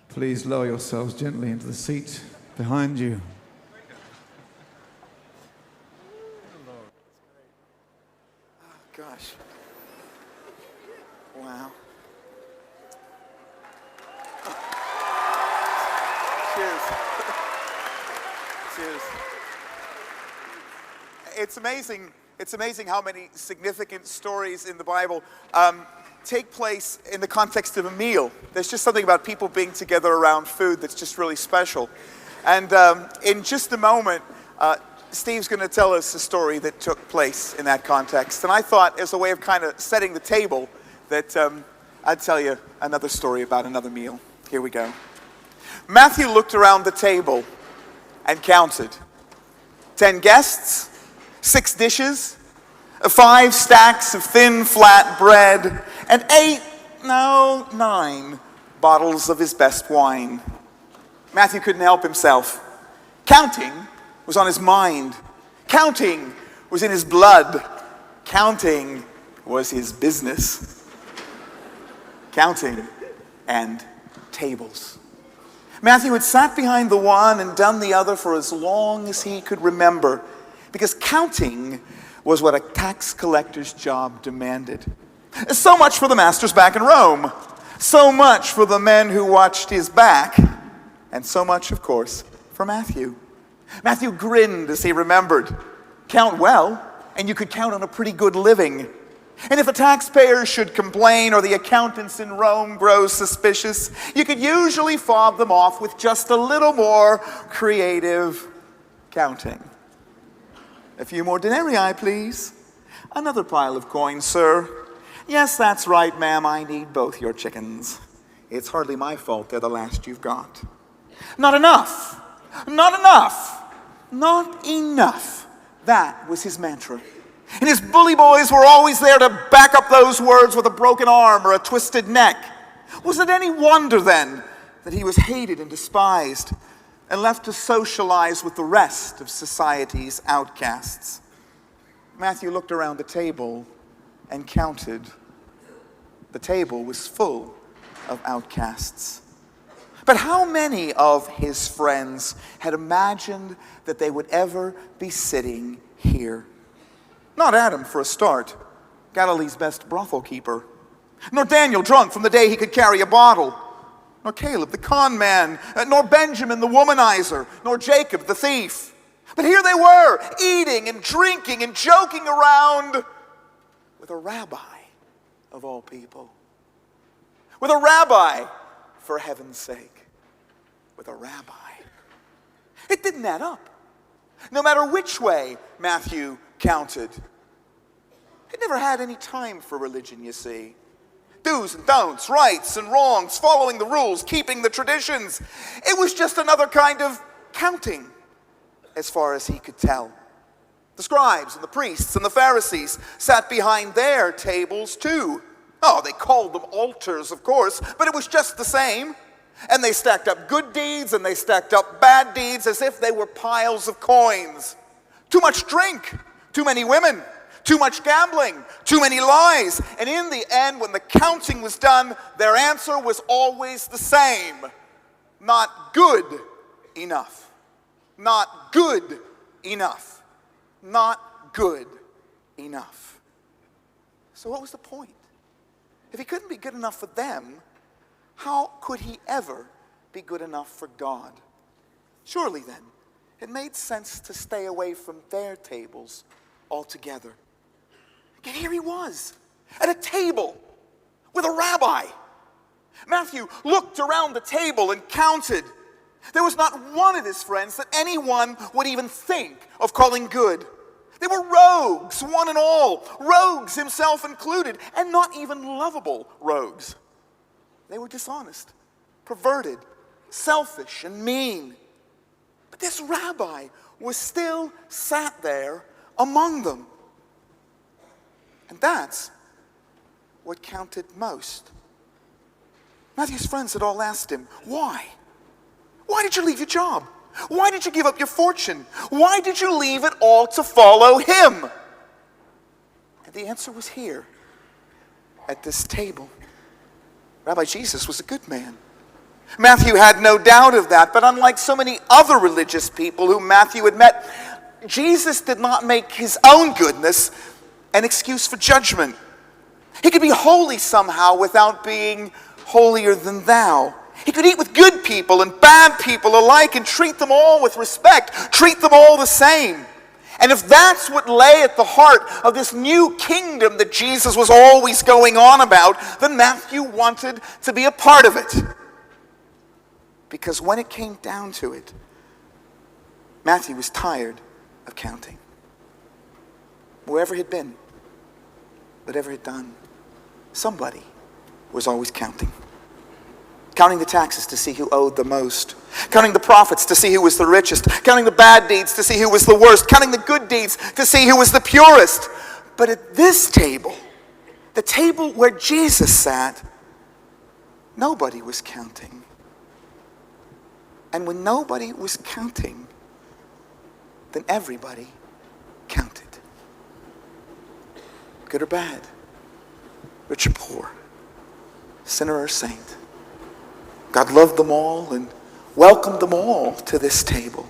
Please lower yourselves gently into the seat behind you. Oh, gosh. Wow. Cheers. Cheers. It's amazing how many significant stories in the Bible take place in the context of a meal. There's just something about people being together around food that's just really special. And in just a moment, Steve's going to tell us a story that took place in that context. And I thought, as a way of kind of setting the table, that I'd tell you another story about another meal. Here we go. Matthew looked around the table and counted. 10 guests, 6 dishes, 5 stacks of thin, flat bread, and 9 bottles of his best wine. Matthew couldn't help himself. Counting was on his mind. Counting was in his blood. Counting was his business. Counting and tables. Matthew had sat behind the one and done the other for as long as he could remember, because counting was what a tax collector's job demanded. So much for the masters back in Rome. So much for the men who watched his back. And so much, of course, for Matthew. Matthew grinned as he remembered. Count well, and you could count on a pretty good living. And if the taxpayers should complain or the accountants in Rome grow suspicious, you could usually fob them off with just a little more creative counting. A few more denarii, please. Another pile of coins, sir. Yes, that's right, ma'am. I need both your chickens. It's hardly my fault they're the last you've got. Not enough. Not enough. Not enough. That was his mantra. And his bully boys were always there to back up those words with a broken arm or a twisted neck. Was it any wonder, then, that he was hated and despised and left to socialize with the rest of society's outcasts? Matthew looked around the table and counted. The table was full of outcasts. But how many of his friends had imagined that they would ever be sitting here? Not Adam, for a start, Galilee's best brothel keeper. Nor Daniel, drunk from the day he could carry a bottle. Nor Caleb, the con man. Nor Benjamin, the womanizer. Nor Jacob, the thief. But here they were, eating and drinking and joking around with a rabbi of all people. With a rabbi, for heaven's sake. With a rabbi. It didn't add up. No matter which way Matthew counted. It never had any time for religion, you see. Do's and don'ts, rights and wrongs, following the rules, keeping the traditions. It was just another kind of counting, as far as he could tell. The scribes and the priests and the Pharisees sat behind their tables too. Oh, they called them altars, of course, but it was just the same. And they stacked up good deeds and they stacked up bad deeds as if they were piles of coins. Too much drink, too many women, too much gambling, too many lies. And in the end, when the counting was done, their answer was always the same. Not good enough. Not good enough. Not good enough. So what was the point? If he couldn't be good enough for them, how could he ever be good enough for God? Surely then, it made sense to stay away from their tables altogether. Yet here he was, at a table with a rabbi. Matthew looked around the table and counted. There was not one of his friends that anyone would even think of calling good. They were rogues, one and all, rogues himself included, and not even lovable rogues. They were dishonest, perverted, selfish, and mean. But this rabbi was still sat there among them. And that's what counted most. Matthew's friends had all asked him, why? Why did you leave your job? Why did you give up your fortune? Why did you leave it all to follow him? And the answer was here, at this table. Rabbi Jesus was a good man. Matthew had no doubt of that, but unlike so many other religious people whom Matthew had met, Jesus did not make his own goodness an excuse for judgment. He could be holy somehow without being holier than thou. He could eat with good people and bad people alike and treat them all with respect, treat them all the same. And if that's what lay at the heart of this new kingdom that Jesus was always going on about, then Matthew wanted to be a part of it. Because when it came down to it, Matthew was tired of counting. Wherever he'd been, whatever he'd done, somebody was always counting. Counting the taxes to see who owed the most. Counting the profits to see who was the richest. Counting the bad deeds to see who was the worst. Counting the good deeds to see who was the purest. But at this table, the table where Jesus sat, nobody was counting. And when nobody was counting, then everybody counted. Good or bad, rich or poor, sinner or saint. God loved them all and welcomed them all to this table.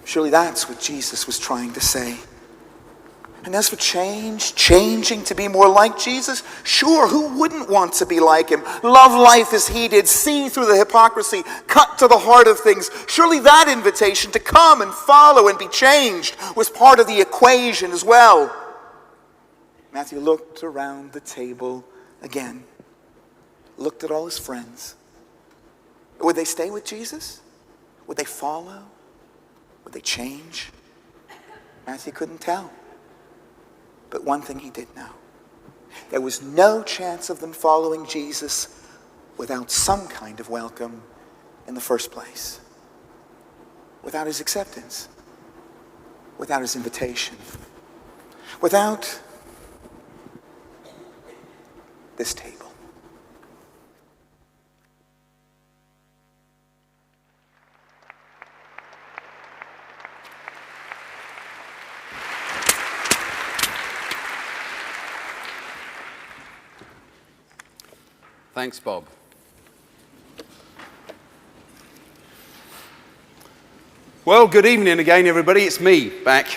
Surely that's what Jesus was trying to say. And as for changing to be more like Jesus, sure, who wouldn't want to be like him? Love life as he did, see through the hypocrisy, cut to the heart of things. Surely that invitation to come and follow and be changed was part of the equation as well. Matthew looked around the table again, looked at all his friends. Would they stay with Jesus? Would they follow? Would they change? Matthew couldn't tell. But one thing he did know. There was no chance of them following Jesus without some kind of welcome in the first place. Without his acceptance. Without his invitation. Without this table. Thanks, Bob. Well, good evening again, everybody. It's me back.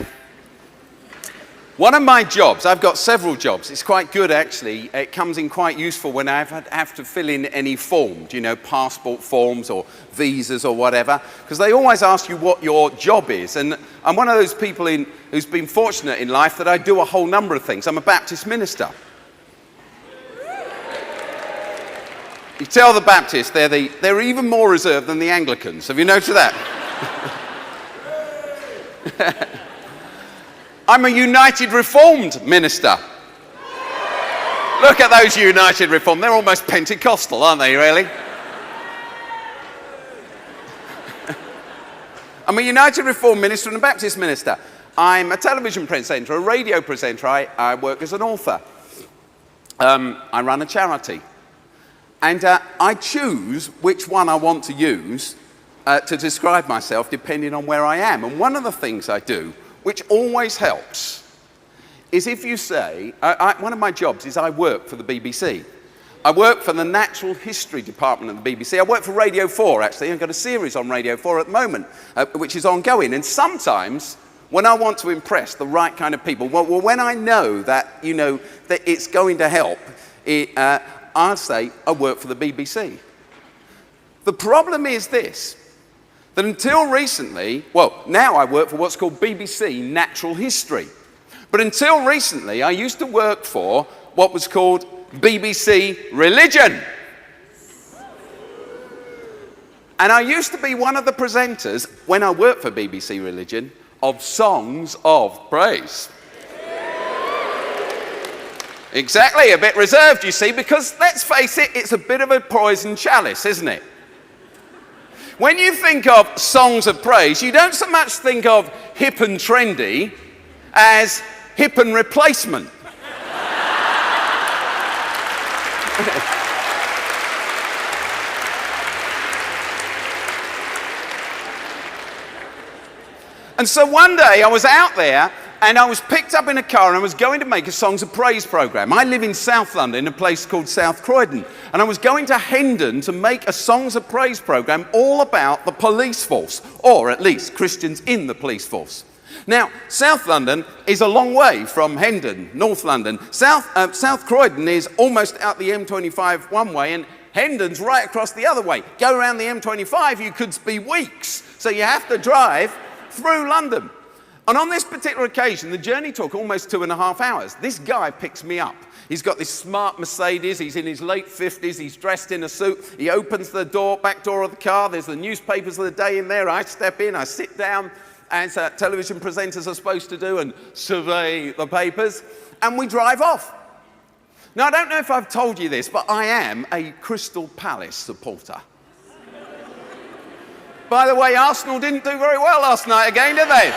One of my jobs, I've got several jobs. It's quite good, actually. It comes in quite useful when I have to fill in any form, passport forms or visas or whatever, because they always ask you what your job is. And I'm one of those people who's been fortunate in life that I do a whole number of things. I'm a Baptist minister. You tell the Baptists they're even more reserved than the Anglicans. Have you noticed that? I'm a United Reformed minister. Look at those United Reformed. They're almost Pentecostal, aren't they, really? I'm a United Reformed minister and a Baptist minister. I'm a television presenter, a radio presenter. I work as an author. I run a charity. And I choose which one I want to use to describe myself depending on where I am. And one of the things I do, which always helps, is if you say, one of my jobs is I work for the BBC. I work for the Natural History Department of the BBC. I work for Radio 4, actually. I've got a series on Radio 4 at the moment, which is ongoing. And sometimes, when I want to impress the right kind of people, well when I know that, that it's going to help, I'll say, I work for the BBC. The problem is this, that until recently, now I work for what's called BBC Natural History. But until recently, I used to work for what was called BBC Religion. And I used to be one of the presenters, when I worked for BBC Religion, of Songs of Praise. Exactly, a bit reserved, you see, because let's face it, it's a bit of a poison chalice, isn't it? When you think of songs of praise, you don't so much think of hip and trendy as hip and replacement. And so one day I was out there And I was picked up in a car and I was going to make a Songs of Praise programme. I live in South London, in a place called South Croydon. And I was going to Hendon to make a Songs of Praise programme all about the police force, or at least Christians in the police force. Now, South London is a long way from Hendon, North London. South Croydon is almost out the M25 one way, and Hendon's right across the other way. Go around the M25, you could be weeks. So you have to drive through London. And on this particular occasion, the journey took almost 2.5 hours. This guy picks me up. He's got this smart Mercedes. He's in his late 50s. He's dressed in a suit. He opens the back door of the car. There's the newspapers of the day in there. I step in. I sit down, as television presenters are supposed to do, and survey the papers. And we drive off. Now, I don't know if I've told you this, but I am a Crystal Palace supporter. By the way, Arsenal didn't do very well last night again, did they?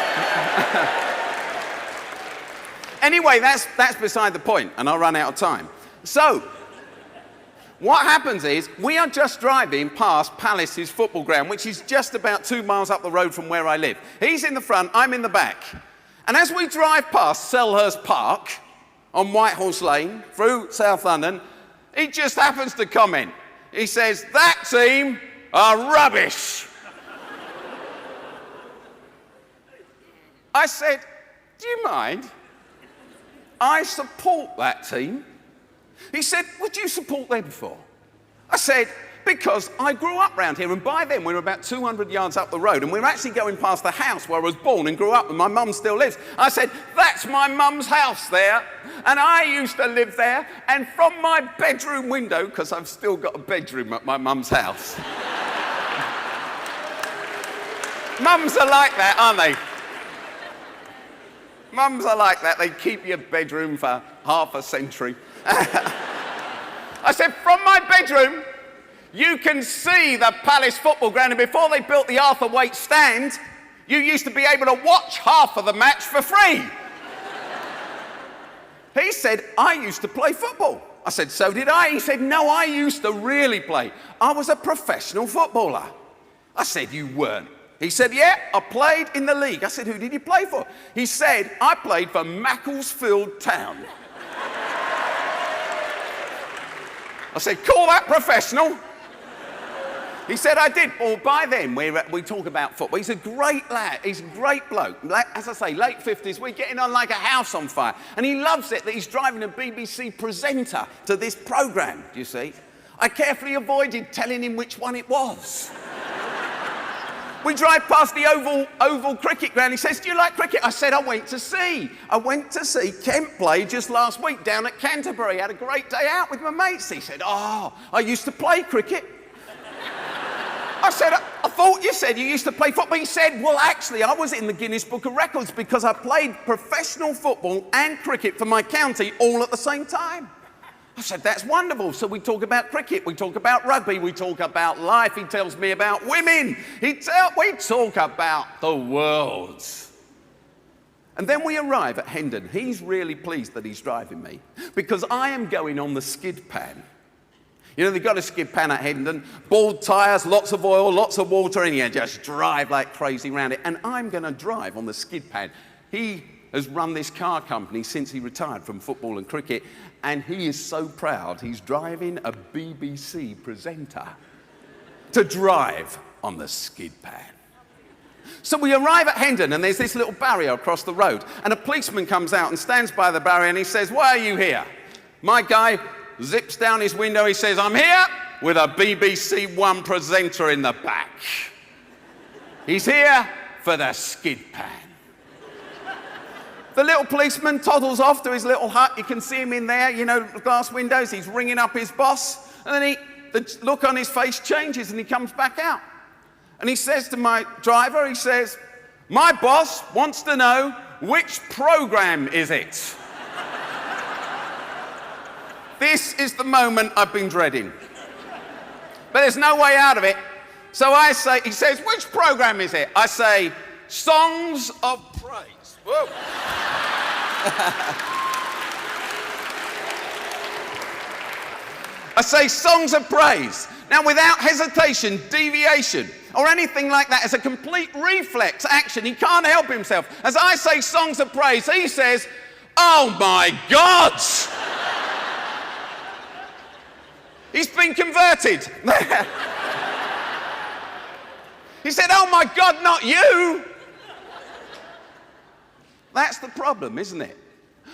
Anyway, that's beside the point, and I'll run out of time. So, what happens is, we are just driving past Palace's football ground, which is just about 2 miles up the road from where I live. He's in the front, I'm in the back. And as we drive past Selhurst Park, on Whitehorse Lane, through South London, he just happens to comment. He says, "That team are rubbish." I said, "Do you mind? I support that team." He said, "Would you support them for?" I said, "Because I grew up round here, and by then we were about 200 yards up the road, and we were actually going past the house where I was born and grew up, and my mum still lives." I said, "That's my mum's house there, and I used to live there, and from my bedroom window," because I've still got a bedroom at my mum's house. Mums are like that, aren't they? Mums are like that. They keep your bedroom for half a century. I said, "From my bedroom, you can see the Palace football ground, and before they built the Arthur Waite stand, you used to be able to watch half of the match for free." He said, "I used to play football." I said, "So did I." He said, "No, I used to really play. I was a professional footballer." I said, "You weren't." He said, "Yeah, I played in the league." I said, "Who did you play for?" He said, "I played for Macclesfield Town." I said, "Call that professional?" He said, "I did." Well, by then, we talk about football. He's a great lad. He's a great bloke. As I say, late 50s. We're getting on like a house on fire. And he loves it that he's driving a BBC presenter to this programme, do you see? I carefully avoided telling him which one it was. We drive past the oval cricket ground. He says, "Do you like cricket?" I said, I went to see Kent play just last week down at Canterbury. Had a great day out with my mates." He said, "Oh, I used to play cricket." I said, "I thought you said you used to play football." He said, "Well, actually, I was in the Guinness Book of Records because I played professional football and cricket for my county all at the same time." I said, "That's wonderful." So we talk about cricket, we talk about rugby, we talk about life. He tells me about women. We talk about the world. And then we arrive at Hendon. He's really pleased that he's driving me because I am going on the skid pan. You know, they've got a skid pan at Hendon, bald tyres, lots of oil, lots of water, and you just drive like crazy around it. And I'm going to drive on the skid pan. He has run this car company since he retired from football and cricket, and he is so proud he's driving a BBC presenter to drive on the skid pan. So we arrive at Hendon, and there's this little barrier across the road, and a policeman comes out and stands by the barrier, and he says, "Why are you here?" My guy zips down his window. He says, "I'm here with a BBC One presenter in the back. He's here for the skid pan." The little policeman toddles off to his little hut. You can see him in there, you know, glass windows. He's ringing up his boss. And then the look on his face changes and he comes back out. And he says to my driver, he says, "My boss wants to know, which programme is it?" This is the moment I've been dreading. But there's no way out of it. So I say, he says, "Which programme is it?" I say, "Songs of Praise." Whoa. I say songs of praise. Now, without hesitation, deviation, or anything like that, as a complete reflex action, he can't help himself. As I say songs of praise, he says, oh my God! He's been converted. He said, oh my God, not you! That's the problem, isn't it?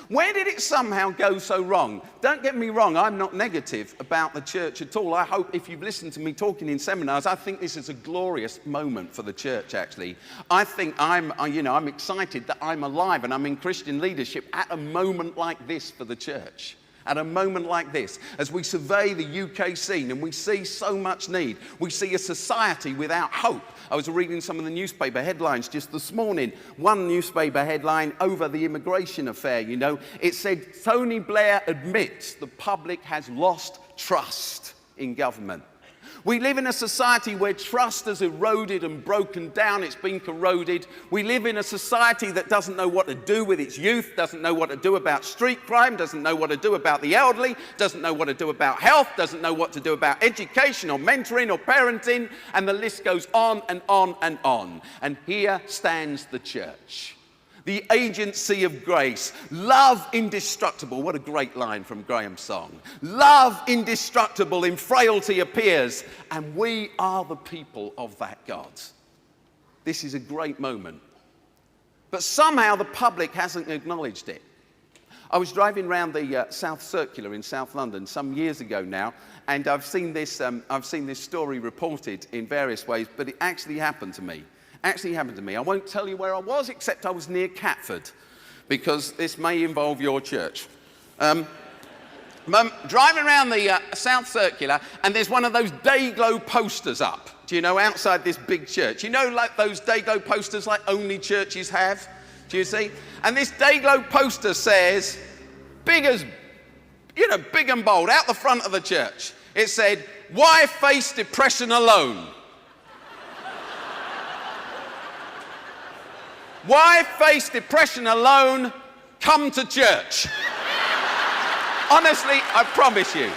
Where did it somehow go so wrong? Don't get me wrong, I'm not negative about the church at all. I hope if you've listened to me talking in seminars, I think this is a glorious moment for the church, actually. I think I'm excited that I'm alive and I'm in Christian leadership at a moment like this for the church. At a moment like this, as we survey the UK scene and we see so much need, we see a society without hope. I was reading some of the newspaper headlines just this morning. One newspaper headline over the immigration affair, it said, Tony Blair admits the public has lost trust in government. We live in a society where trust has eroded and broken down. It's been corroded. We live in a society that doesn't know what to do with its youth, doesn't know what to do about street crime, doesn't know what to do about the elderly, doesn't know what to do about health, doesn't know what to do about education or mentoring or parenting, and the list goes on and on and on. And here stands the church. The agency of grace. Love indestructible. What a great line from Graham's song. Love indestructible in frailty appears, and we are the people of that God. This is a great moment. But somehow the public hasn't acknowledged it. I was driving around the South Circular in South London some years ago now, and I've seen this story reported in various ways, but it actually happened to me. I won't tell you where I was, except I was near Catford, because this may involve your church. I'm driving around the South Circular, and there's one of those day-glow posters up, outside this big church. Like those day-glow posters like only churches have? Do you see? And this day-glow poster says, big and bold, out the front of the church, it said, why face depression alone? Why face depression alone? Come to church. Honestly, I promise you.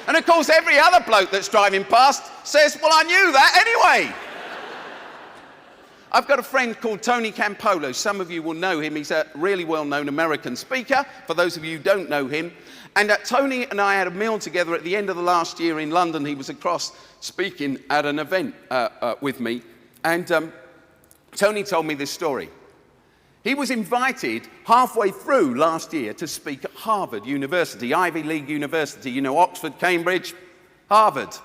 And of course, every other bloke that's driving past says, well, I knew that anyway. I've got a friend called Tony Campolo. Some of you will know him. He's a really well-known American speaker, for those of you who don't know him. And Tony and I had a meal together at the end of the last year in London. He was across speaking at an event with me. And Tony told me this story. He was invited halfway through last year to speak at Harvard University, Ivy League University, Oxford, Cambridge, Harvard.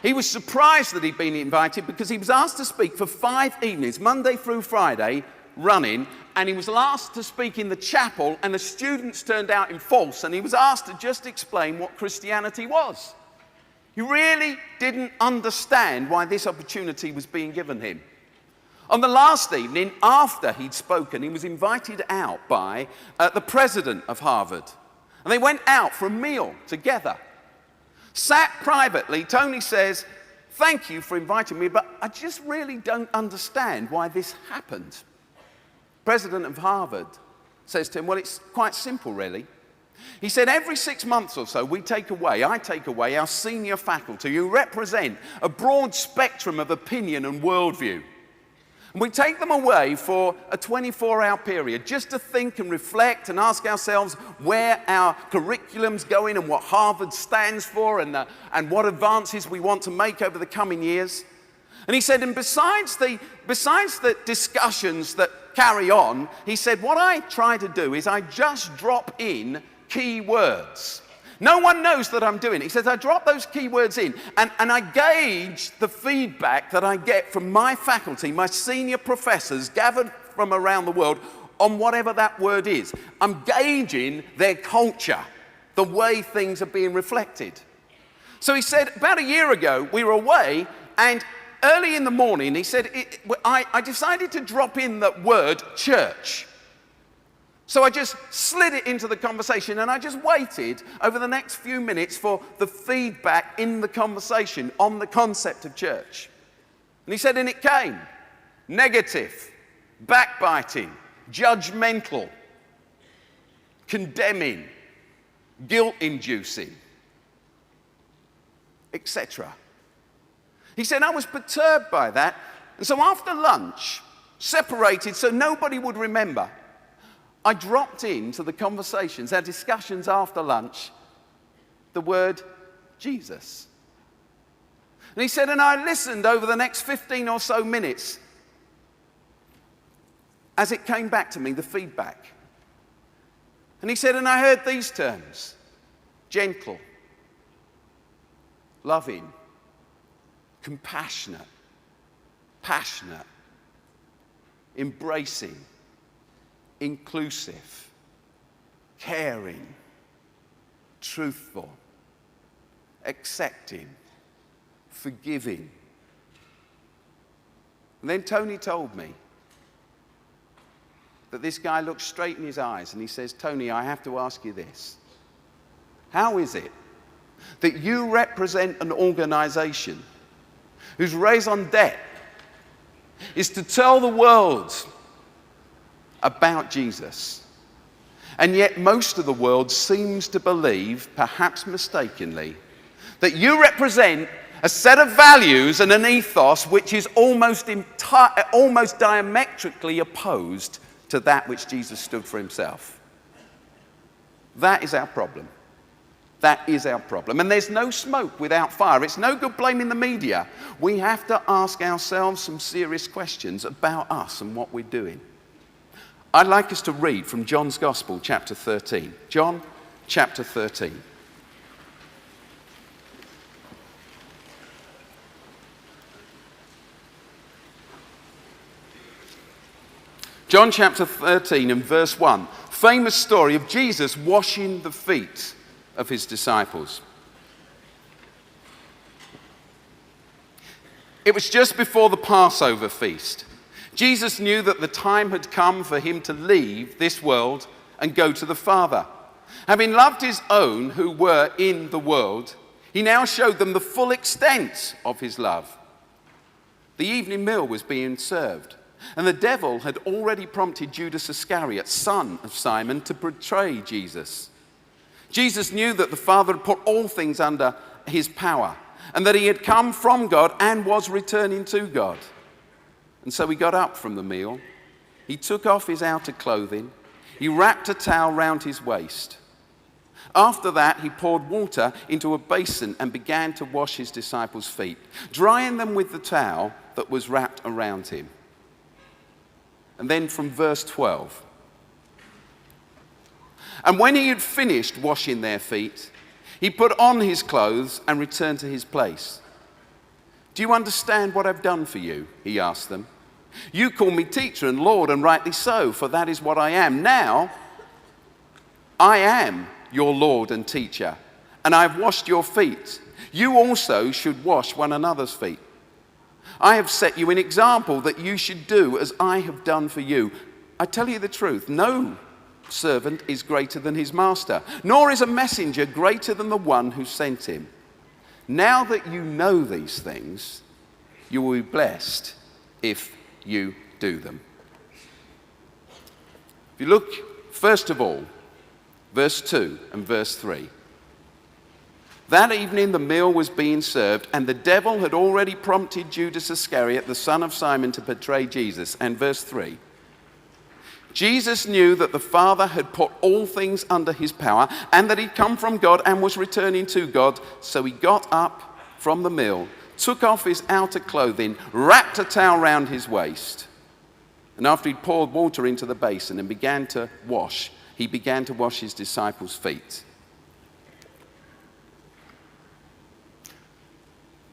He was surprised that he'd been invited because he was asked to speak for 5 evenings, Monday through Friday, running, and he was asked to speak in the chapel, and the students turned out in force, and he was asked to just explain what Christianity was. He really didn't understand why this opportunity was being given him. On the last evening, after he'd spoken, he was invited out by the president of Harvard, and they went out for a meal together. Sat privately, Tony says, thank you for inviting me, but I just really don't understand why this happened. President of Harvard says to him, well, it's quite simple, really. He said, every 6 months or so, I take away our senior faculty who represent a broad spectrum of opinion and worldview. And we take them away for a 24-hour period just to think and reflect and ask ourselves where our curriculum's going and what Harvard stands for and what advances we want to make over the coming years. And he said, and besides the discussions that carry on, he said, what I try to do is I just drop in key words. No one knows that I'm doing it. He says, I drop those key words in and I gauge the feedback that I get from my faculty, my senior professors gathered from around the world on whatever that word is. I'm gauging their culture, the way things are being reflected. So he said, about a year ago, we were away, and early in the morning, he said, I decided to drop in that word church. So I just slid it into the conversation, and I just waited over the next few minutes for the feedback in the conversation on the concept of church. And he said, and it came. Negative, backbiting, judgmental, condemning, guilt-inducing, etc. He said, I was perturbed by that, and so after lunch, separated so nobody would remember, I dropped into the conversations, our discussions after lunch, the word Jesus. And he said, and I listened over the next 15 or so minutes as it came back to me, the feedback. And he said, and I heard these terms: gentle, loving, compassionate, passionate, embracing, inclusive, caring, truthful, accepting, forgiving. And then Tony told me that this guy looked straight in his eyes and he says, Tony, I have to ask you this. How is it that you represent an organization whose raison d'etre is to tell the world about Jesus, and yet most of the world seems to believe, perhaps mistakenly, that you represent a set of values and an ethos which is almost diametrically opposed to that which Jesus stood for himself? That is our problem. That is our problem. And there's no smoke without fire. It's no good blaming the media. We have to ask ourselves some serious questions about us and what we're doing. I'd like us to read from John's Gospel, chapter 13. John, chapter 13. John chapter 13 and verse 1. Famous story of Jesus washing the feet of his disciples. It was just before the Passover feast. Jesus knew that the time had come for him to leave this world and go to the Father. Having loved his own who were in the world, he now showed them the full extent of his love. The evening meal was being served, and the devil had already prompted Judas Iscariot, son of Simon, to betray Jesus. Jesus knew that the Father had put all things under his power, and that he had come from God and was returning to God. And so he got up from the meal. He took off his outer clothing. He wrapped a towel round his waist. After that, he poured water into a basin and began to wash his disciples' feet, drying them with the towel that was wrapped around him. And then from verse 12. And when he had finished washing their feet, he put on his clothes and returned to his place. Do you understand what I've done for you? He asked them. You call me teacher and Lord, and rightly so, for that is what I am. Now, I am your Lord and teacher, and I have washed your feet. You also should wash one another's feet. I have set you an example that you should do as I have done for you. I tell you the truth, no servant is greater than his master, nor is a messenger greater than the one who sent him. Now that you know these things, you will be blessed if you do them. If you look, first of all, verse 2 and verse 3. That evening the meal was being served, and the devil had already prompted Judas Iscariot, the son of Simon, to betray Jesus. And verse 3. Jesus knew that the Father had put all things under his power, and that he'd come from God and was returning to God. So he got up from the meal, took off his outer clothing, wrapped a towel round his waist. And after he'd poured water into the basin and began to wash his disciples' feet.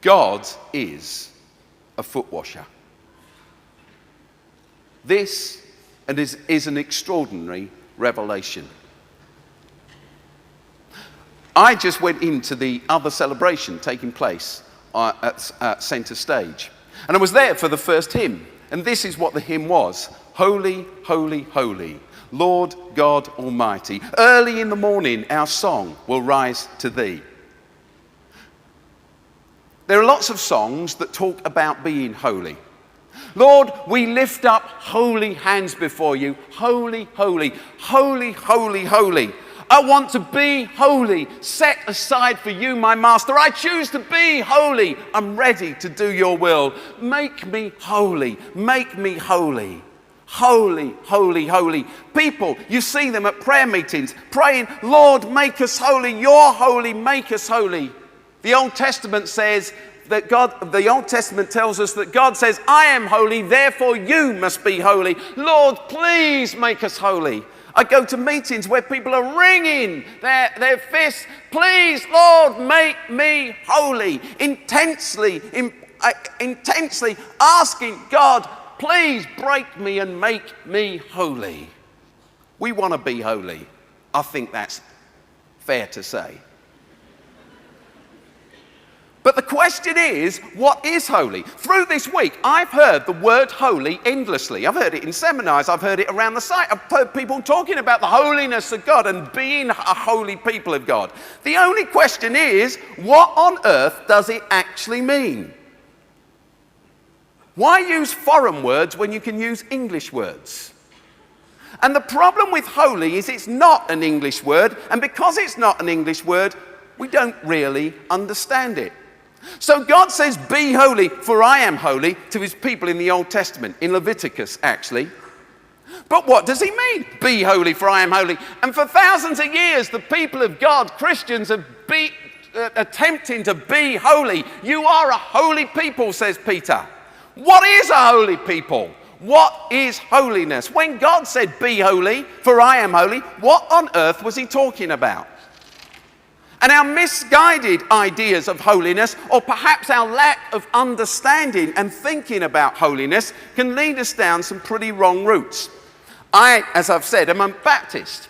God is a foot washer. This is an extraordinary revelation. I just went into the other celebration taking place at centre stage. And I was there for the first hymn. And this is what the hymn was. Holy, holy, holy, Lord God Almighty. Early in the morning our song will rise to thee. There are lots of songs that talk about being holy. Lord, we lift up holy hands before you. Holy, holy, holy, holy, holy. I want to be holy, set aside for you, my master. I choose to be holy. I'm ready to do your will. Make me holy. Make me holy. Holy, holy, holy. People, you see them at prayer meetings praying, Lord, make us holy. You're holy. Make us holy. The Old Testament says that the Old Testament tells us that God says, I am holy, therefore you must be holy. Lord, please make us holy. I go to meetings where people are wringing their fists. Please, Lord, make me holy. Intensely asking God, please break me and make me holy. We want to be holy. I think that's fair to say. But the question is, what is holy? Through this week, I've heard the word holy endlessly. I've heard it in seminars. I've heard it around the site. I've heard people talking about the holiness of God and being a holy people of God. The only question is, what on earth does it actually mean? Why use foreign words when you can use English words? And the problem with holy is it's not an English word, and because it's not an English word, we don't really understand it. So God says, be holy, for I am holy, to his people in the Old Testament, in Leviticus, actually. But what does he mean? Be holy, for I am holy. And for thousands of years, the people of God, Christians, have been attempting to be holy. You are a holy people, says Peter. What is a holy people? What is holiness? When God said, be holy, for I am holy, what on earth was he talking about? And our misguided ideas of holiness, or perhaps our lack of understanding and thinking about holiness, can lead us down some pretty wrong routes. I, as I've said, am a Baptist.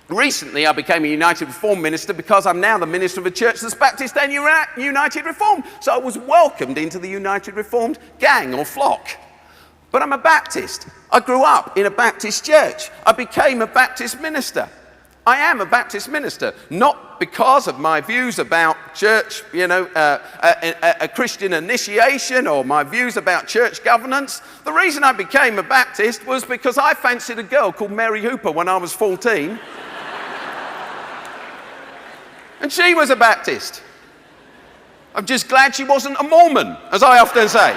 Recently, I became a United Reformed minister because I'm now the minister of a church that's Baptist and United Reformed. So I was welcomed into the United Reformed gang or flock. But I'm a Baptist. I grew up in a Baptist church. I became a Baptist minister. I am a Baptist minister, not because of my views about church, a Christian initiation or my views about church governance. The reason I became a Baptist was because I fancied a girl called Mary Hooper when I was 14. And she was a Baptist. I'm just glad she wasn't a Mormon, as I often say.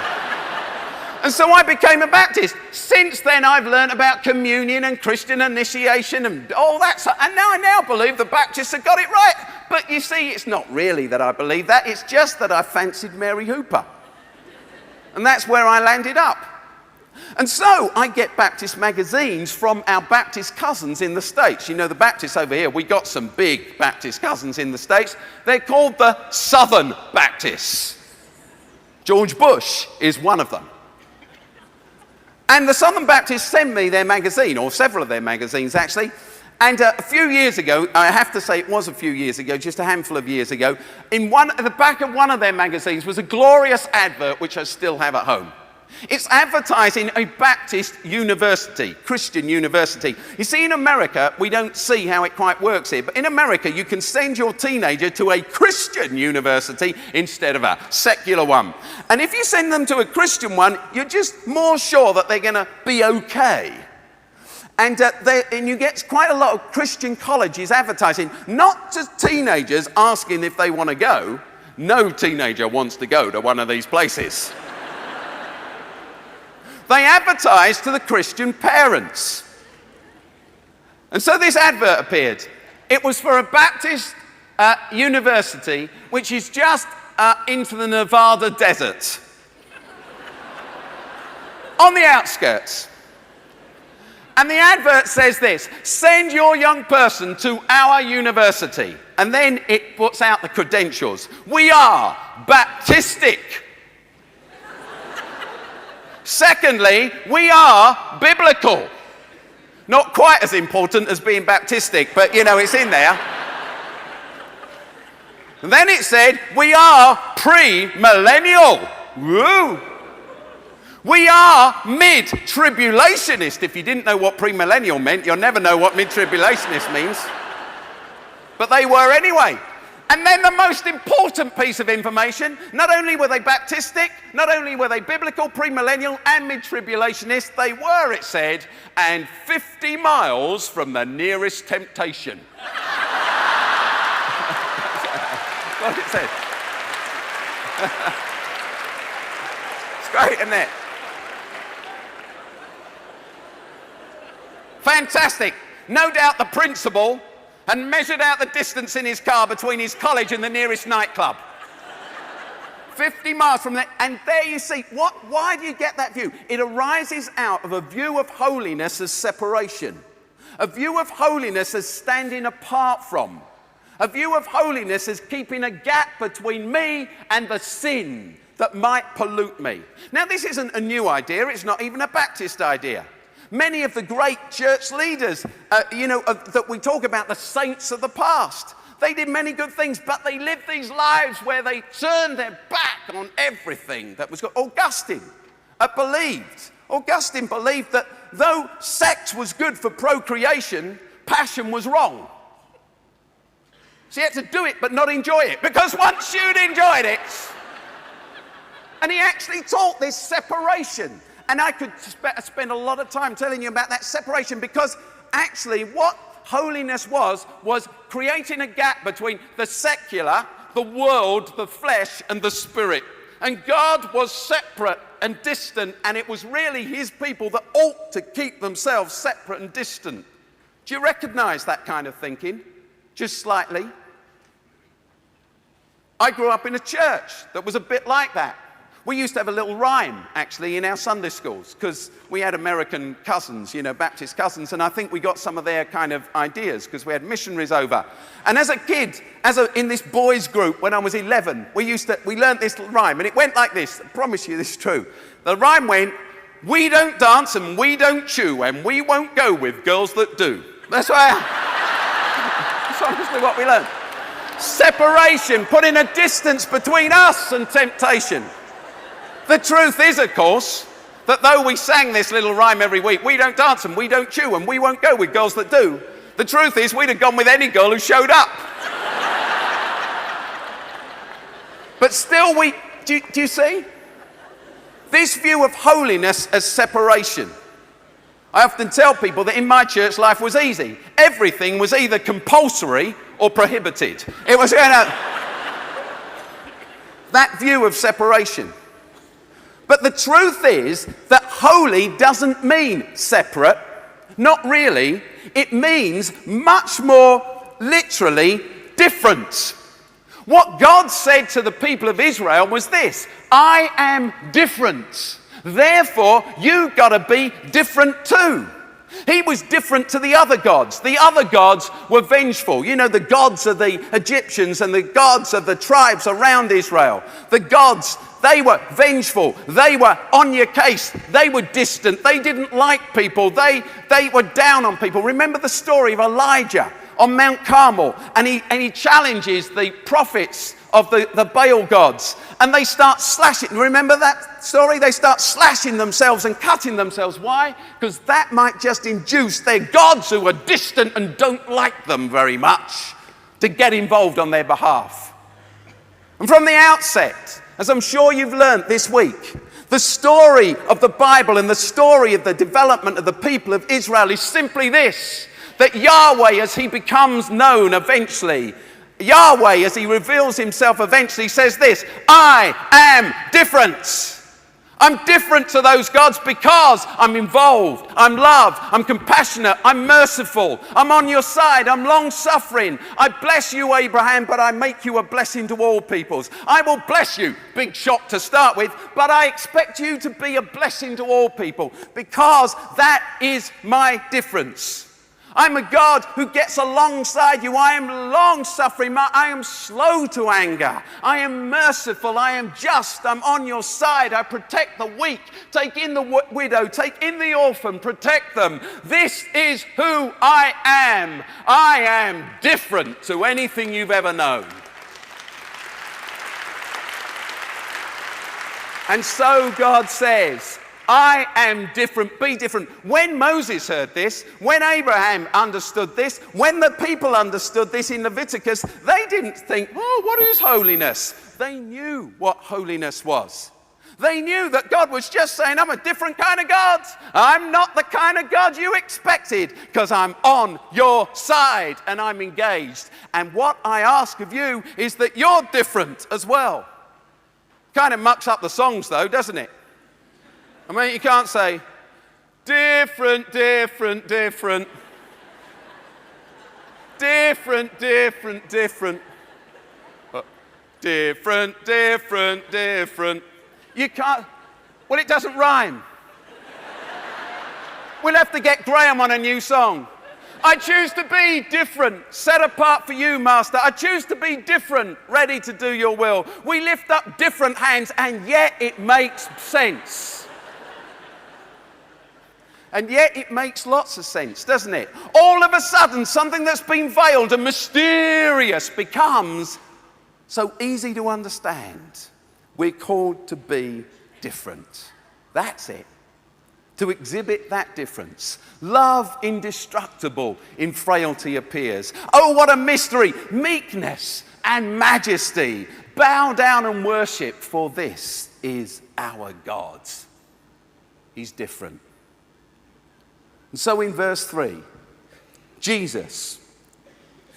And so I became a Baptist. Since then, I've learned about communion and Christian initiation and all that stuff. And now I believe the Baptists have got it right. But you see, it's not really that I believe that. It's just that I fancied Mary Hooper. And that's where I landed up. And so I get Baptist magazines from our Baptist cousins in the States. You know, the Baptists over here, we got some big Baptist cousins in the States. They're called the Southern Baptists. George Bush is one of them. And the Southern Baptists sent me their magazine, or several of their magazines actually. And a few years ago, I have to say it was a few years ago, just a handful of years ago, at the back of one of their magazines was a glorious advert which I still have at home. It's advertising a Baptist university, Christian university. You see, in America, we don't see how it quite works here, but in America, you can send your teenager to a Christian university instead of a secular one. And if you send them to a Christian one, you're just more sure that they're going to be okay. And you get quite a lot of Christian colleges advertising, not to teenagers asking if they want to go. No teenager wants to go to one of these places. They advertise to the Christian parents. And so this advert appeared. It was for a Baptist university, which is just into the Nevada desert. On the outskirts. And the advert says this: send your young person to our university. And then it puts out the credentials. We are Baptistic. Secondly, we are biblical. Not quite as important as being Baptistic, but you know, it's in there. And then it said, we are pre-millennial. Woo! We are mid-tribulationist. If you didn't know what pre-millennial meant, you'll never know what mid-tribulationist means. But they were anyway. And then the most important piece of information, not only were they Baptistic, not only were they biblical, premillennial and mid-tribulationist, they were, it said, and 50 miles from the nearest temptation. That's what it said. It's great, isn't it? Fantastic. No doubt the principal had measured out the distance in his car between his college and the nearest nightclub. 50 miles from there, and there you see, why do you get that view? It arises out of a view of holiness as separation, a view of holiness as standing apart from, a view of holiness as keeping a gap between me and the sin that might pollute me. Now, this isn't a new idea, it's not even a Baptist idea. Many of the great church leaders, that we talk about, the saints of the past, they did many good things, but they lived these lives where they turned their back on everything that was good. Augustine believed that though sex was good for procreation, passion was wrong. So he had to do it but not enjoy it, because once you'd enjoyed it, and he actually taught this separation. And I could spend a lot of time telling you about that separation, because actually what holiness was creating a gap between the secular, the world, the flesh, and the spirit. And God was separate and distant, and it was really his people that ought to keep themselves separate and distant. Do you recognize that kind of thinking? Just slightly. I grew up in a church that was a bit like that. We used to have a little rhyme, actually, in our Sunday schools, because we had American cousins, Baptist cousins, and I think we got some of their kind of ideas, because we had missionaries over. And as a kid, in this boys' group, when I was 11, we learnt this little rhyme, and it went like this. I promise you this is true. The rhyme went, "We don't dance and we don't chew, and we won't go with girls that do." That's honestly what we learned. Separation, putting a distance between us and temptation. The truth is, of course, that though we sang this little rhyme every week, we don't dance and we don't chew and we won't go with girls that do, the truth is we'd have gone with any girl who showed up. But still do you see? This view of holiness as separation. I often tell people that in my church life was easy. Everything was either compulsory or prohibited. It was that view of separation. But the truth is that holy doesn't mean separate. Not really. It means much more literally different. What God said to the people of Israel was this: I am different. Therefore, you've got to be different too. He was different to the other gods. The other gods were vengeful. The gods of the Egyptians and the gods of the tribes around Israel. The gods, they were vengeful. They were on your case. They were distant. They didn't like people. They were down on people. Remember the story of Elijah on Mount Carmel, and he challenges the prophets of the Baal gods, and they start slashing. Remember that story? They start slashing themselves and cutting themselves. Why? Because that might just induce their gods, who are distant and don't like them very much, to get involved on their behalf. And from the outset, as I'm sure you've learned this week, the story of the Bible and the story of the development of the people of Israel is simply this: that Yahweh, as he becomes known eventually, Yahweh, as he reveals himself eventually, says this: I am different. I'm different to those gods because I'm involved, I'm loved, I'm compassionate, I'm merciful, I'm on your side, I'm long-suffering. I bless you, Abraham, but I make you a blessing to all peoples. I will bless you, big shock to start with, but I expect you to be a blessing to all people, because that is my difference. I'm a God who gets alongside you. I am long-suffering. I am slow to anger. I am merciful. I am just. I'm on your side. I protect the weak. Take in the widow. Take in the orphan. Protect them. This is who I am. I am different to anything you've ever known. And so God says, I am different, be different. When Moses heard this, when Abraham understood this, when the people understood this in Leviticus, they didn't think, oh, what is holiness? They knew what holiness was. They knew that God was just saying, I'm a different kind of God. I'm not the kind of God you expected, because I'm on your side and I'm engaged. And what I ask of you is that you're different as well. Kind of mucks up the songs though, doesn't it? I mean, you can't say, different, different, different. Different, different, different. Different, different, different. You can't, well, it doesn't rhyme. We'll have to get Graham on a new song. I choose to be different, set apart for you, Master. I choose to be different, ready to do your will. We lift up different hands, and yet it makes sense. And yet it makes lots of sense, doesn't it? All of a sudden, something that's been veiled and mysterious becomes so easy to understand. We're called to be different. That's it. To exhibit that difference. Love indestructible in frailty appears. Oh, what a mystery. Meekness and majesty. Bow down and worship, for this is our God. He's different. And so in verse 3, Jesus,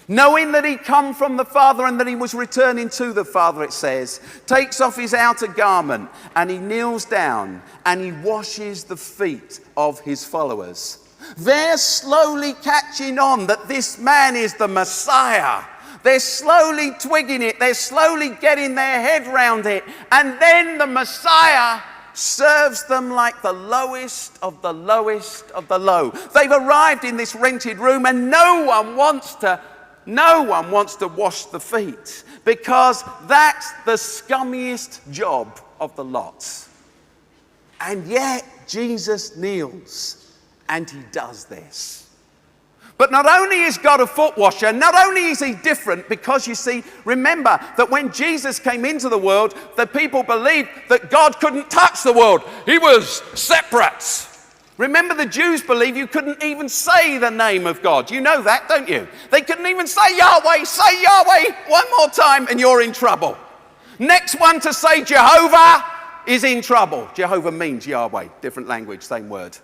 knowing that he'd come from the Father and that he was returning to the Father, it says, takes off his outer garment and he kneels down and he washes the feet of his followers. They're slowly catching on that this man is the Messiah. They're slowly twigging it. They're slowly getting their head round it. And then the Messiah serves them like the lowest of the lowest of the low. They've arrived in this rented room and no one wants to wash the feet, because that's the scummiest job of the lot. And yet Jesus kneels and he does this. But not only is God a foot washer, not only is he different, because you see, remember that when Jesus came into the world, the people believed that God couldn't touch the world. He was separate. Remember, the Jews believed you couldn't even say the name of God. You know that, don't you? They couldn't even say Yahweh one more time and you're in trouble. Next one to say Jehovah is in trouble. Jehovah means Yahweh, different language, same word.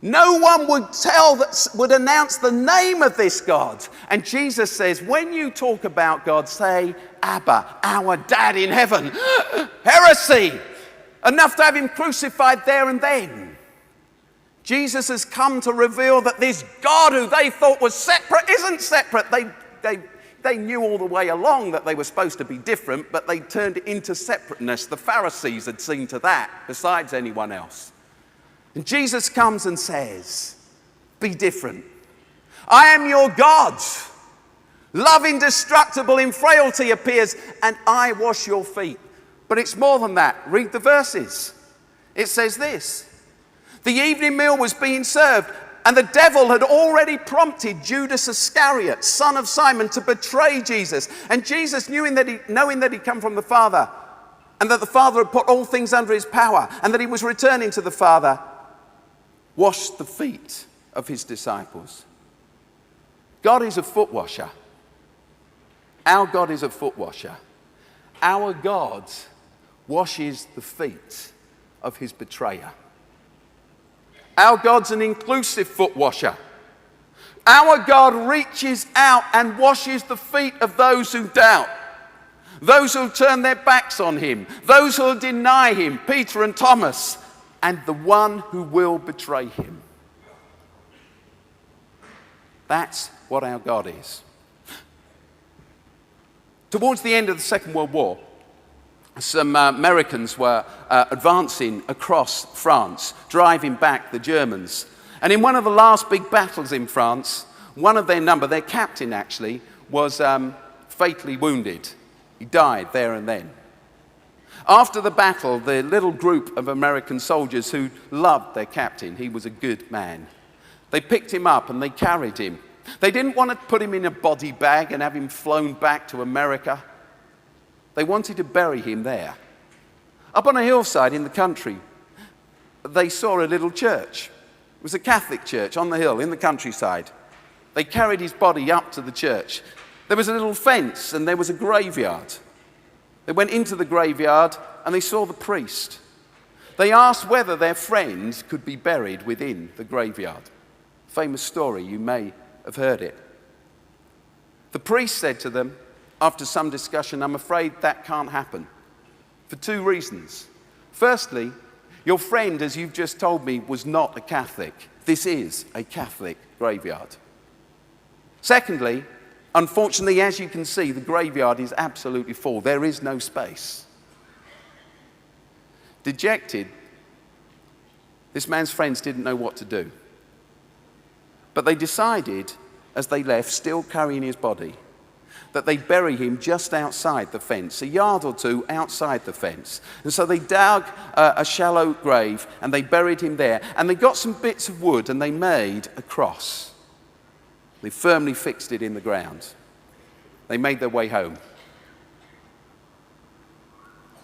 No one would announce the name of this God. And Jesus says, when you talk about God, say, Abba, our Dad in heaven. Heresy! Enough to have him crucified there and then. Jesus has come to reveal that this God who they thought was separate isn't separate. They knew all the way along that they were supposed to be different, but they turned it into separateness. The Pharisees had seen to that, besides anyone else. And Jesus comes and says, be different. I am your God. Love indestructible in frailty appears, and I wash your feet. But it's more than that. Read the verses. It says this. The evening meal was being served, and the devil had already prompted Judas Iscariot, son of Simon, to betray Jesus. And Jesus, knowing that he'd come from the Father, and that the Father had put all things under his power, and that he was returning to the Father, washed the feet of his disciples. God is a foot washer. Our God is a foot washer. Our God washes the feet of his betrayer. Our God's an inclusive foot washer. Our God reaches out and washes the feet of those who doubt, those who turn their backs on him, those who will deny him, Peter and Thomas, and the one who will betray him. That's what our God is. Towards the end of the Second World War, some Americans were advancing across France, driving back the Germans. And in one of the last big battles in France, one of their number, their captain actually, was fatally wounded. He died there and then. After the battle, the little group of American soldiers who loved their captain, he was a good man, they picked him up and they carried him. They didn't want to put him in a body bag and have him flown back to America. They wanted to bury him there. Up on a hillside in the country, they saw a little church. It was a Catholic church on the hill in the countryside. They carried his body up to the church. There was a little fence and there was a graveyard. They went into the graveyard and they saw the priest. They asked whether their friend could be buried within the graveyard. Famous story, you may have heard it. The priest said to them, after some discussion, "I'm afraid that can't happen for two reasons. Firstly, your friend, as you've just told me, was not a Catholic. This is a Catholic graveyard. Secondly, unfortunately, as you can see, the graveyard is absolutely full. There is no space." Dejected, this man's friends didn't know what to do. But they decided, as they left, still carrying his body, that they'd bury him just outside the fence, a yard or two outside the fence. And so they dug a shallow grave and they buried him there. And they got some bits of wood and they made a cross. They firmly fixed it in the ground. They made their way home.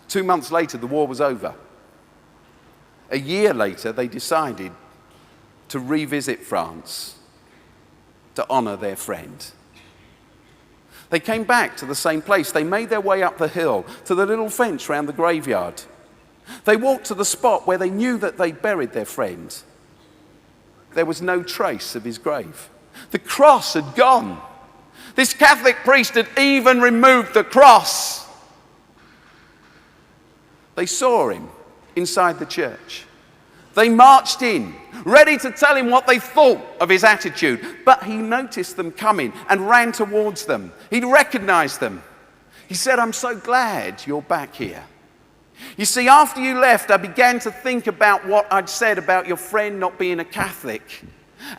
2 months later, the war was over. A year later, they decided to revisit France to honor their friend. They came back to the same place. They made their way up the hill to the little fence round the graveyard. They walked to the spot where they knew that they buried their friend. There was no trace of his grave. The cross had gone. This Catholic priest had even removed the cross. They saw him inside the church. They marched in, ready to tell him what they thought of his attitude. But he noticed them coming and ran towards them. He'd recognized them. He said, "I'm so glad you're back here. You see, after you left, I began to think about what I'd said about your friend not being a Catholic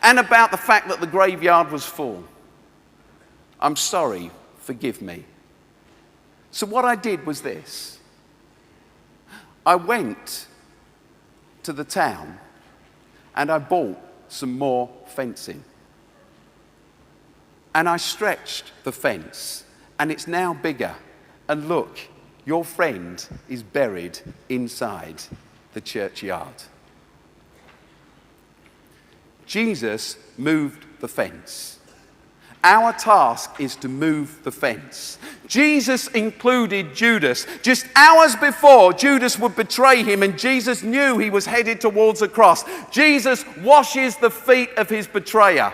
and about the fact that the graveyard was full. I'm sorry, forgive me." So what I did was this. I went to the town and I bought some more fencing. And I stretched the fence and it's now bigger. And look, your friend is buried inside the churchyard. Jesus moved the fence. Our task is to move the fence. Jesus included Judas. Just hours before, Judas would betray him, and Jesus knew he was headed towards the cross. Jesus washes the feet of his betrayer.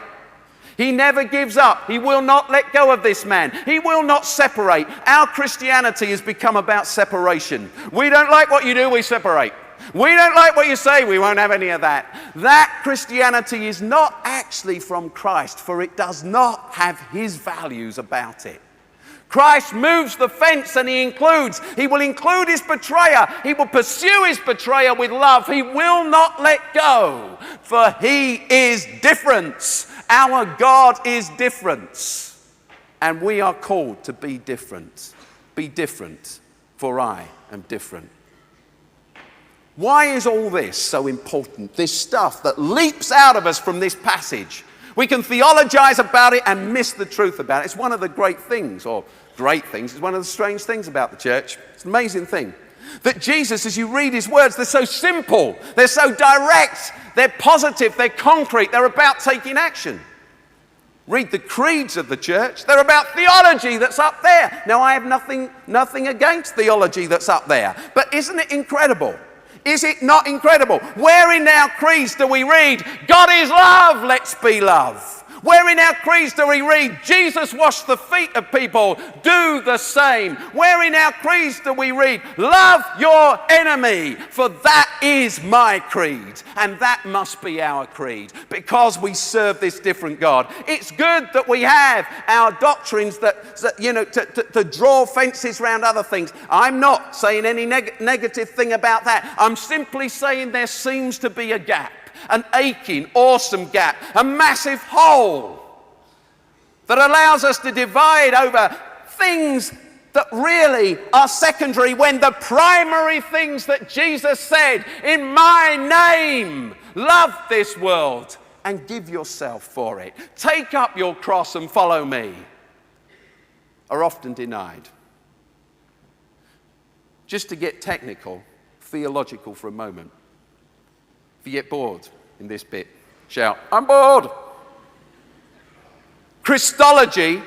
He never gives up. He will not let go of this man. He will not separate. Our Christianity has become about separation. We don't like what you do, we separate. We don't like what you say, we won't have any of that. That Christianity is not actually from Christ, for it does not have his values about it. Christ moves the fence and he will include his betrayer. He will pursue his betrayer with love. He will not let go, for he is different. Our God is different. And we are called to be different. Be different, for I am different. Why is all this so important? This stuff that leaps out of us from this passage. We can theologize about it and miss the truth about it. It's one of the great things, it's one of the strange things about the church. It's an amazing thing. That Jesus, as you read his words, they're so simple, they're so direct, they're positive, they're concrete, they're about taking action. Read the creeds of the church. They're about theology that's up there. Now, I have nothing against theology that's up there. But isn't it incredible? Is it not incredible? Where in our creeds do we read, God is love, let's be love? Where in our creeds do we read, Jesus washed the feet of people, do the same? Where in our creeds do we read, love your enemy, for that is my creed? And that must be our creed, because we serve this different God. It's good that we have our doctrines to draw fences around other things. I'm not saying any negative thing about that. I'm simply saying there seems to be a gap. An aching, awesome gap, a massive hole that allows us to divide over things that really are secondary when the primary things that Jesus said, in my name, love this world and give yourself for it. Take up your cross and follow me, are often denied. Just to get technical, theological for a moment. If you get bored in this bit, shout, "I'm bored!" Christology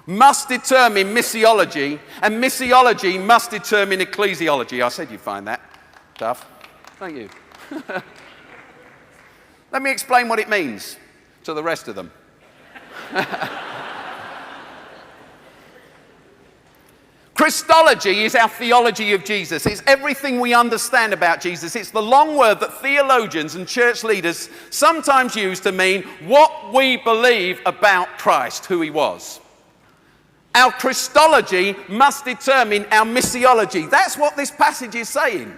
must determine missiology, and missiology must determine ecclesiology. I said you'd find that tough. Thank you. Let me explain what it means to the rest of them. Christology is our theology of Jesus. It's everything we understand about Jesus. It's the long word that theologians and church leaders sometimes use to mean what we believe about Christ, who he was. Our Christology must determine our missiology. That's what this passage is saying.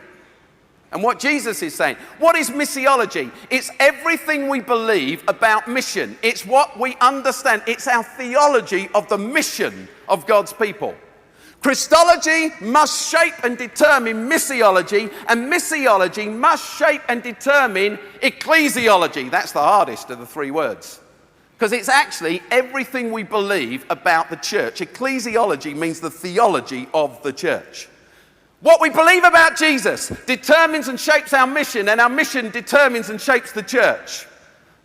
And what Jesus is saying. What is missiology? It's everything we believe about mission. It's what we understand. It's our theology of the mission of God's people. Christology must shape and determine missiology, and missiology must shape and determine ecclesiology. That's the hardest of the three words, because it's actually everything we believe about the church. Ecclesiology means the theology of the church. What we believe about Jesus determines and shapes our mission, and our mission determines and shapes the church.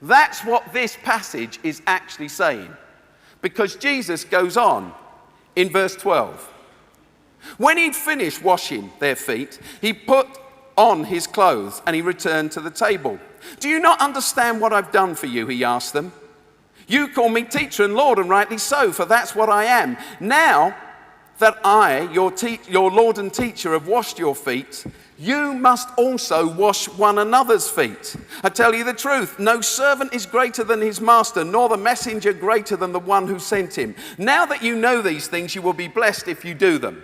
That's what this passage is actually saying, because Jesus goes on in verse 12. When he'd finished washing their feet, he put on his clothes and he returned to the table. "Do you not understand what I've done for you?" he asked them. "You call me teacher and Lord, and rightly so, for that's what I am. Now that I, your Lord and teacher, have washed your feet, you must also wash one another's feet. I tell you the truth, no servant is greater than his master, nor the messenger greater than the one who sent him. Now that you know these things, you will be blessed if you do them."